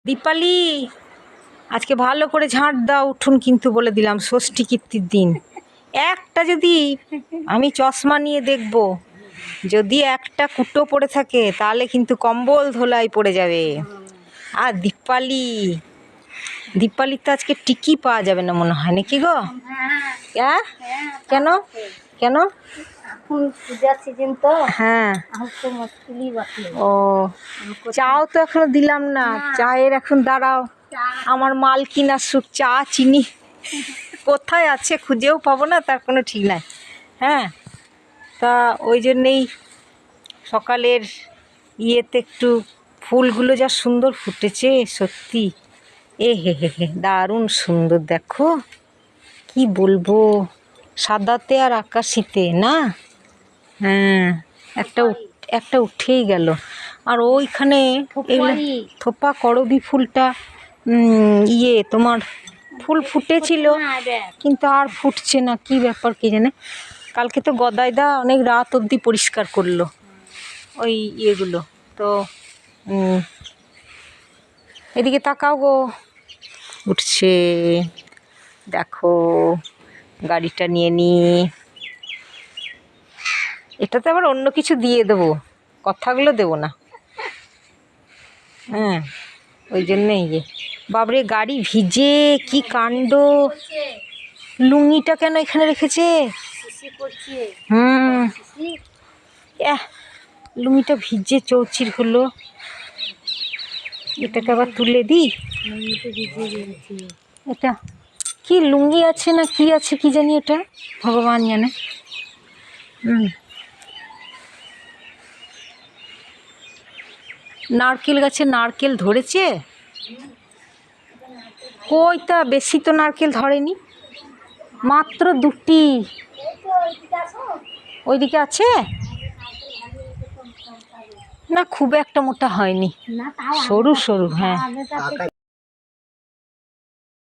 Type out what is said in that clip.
দীপালি, আজকে ভালো করে ঝাঁট দাও উঠুন, কিন্তু বলে দিলাম ষষ্ঠী কীর্তির দিন। একটা যদি আমি চশমা নিয়ে দেখব, যদি একটা কুটো পড়ে থাকে তাহলে কিন্তু কম্বল ধোলাই পড়ে যাবে। আর দীপালির তো আজকে টিকি পাওয়া যাবে না মনে হয়, নাকি গো? হ্যাঁ, কেন কেন? পূজার সিজন তো। হ্যাঁ, ও চাও তো এখনো দিলাম না, চায়ের এখন দাঁড়াও, আমার মাল কিনা সুখ, চা চিনি কোথায় আছে খুঁজেও পাবো না, তার কোনো ঠিক নাই। হ্যাঁ, তা ওই জন্যেই সকালের ইয়েতে একটু ফুলগুলো যা সুন্দর ফুটেছে, সত্যি হে দারুণ সুন্দর, দেখো কি বলবো, সাদাতে আর আকাশিতে না। হ্যাঁ, একটা উঠেই গেল। আর ওইখানে থোপা করবি ফুলটা তোমার ফুল ফুটেছিল, কিন্তু আর ফুটছে না, কি ব্যাপার কি জানে। কালকে তো গদাইদা অনেক রাত অবধি পরিষ্কার করলো ওই ইয়েগুলো। তো এদিকে তাকাও গো, উঠছে, দেখো গাড়িটা নিয়ে নি। এটাতে আবার অন্য কিছু দিয়ে দেবো, কথাগুলো দেবো না। হ্যাঁ, ওই জন্যই বাবরে গাড়ি ভিজে, কি কাণ্ড। লুঙ্গিটা কেন এখানে রেখেছে? লুঙ্গিটা ভিজে চৌচির হলো, এটাকে আবার তুলে দিই। এটা কি লুঙ্গি আছে না কি আছে কি জানি, এটা ভগবান জানে। নারকেল গাছে নারকেল ধরেছে কই, তা বেশি তো নারকেল ধরেনি, মাত্র দুটি। ওইদিকে আছে না, খুব একটা মোটা হয়নি, সরু সরু। হ্যাঁ।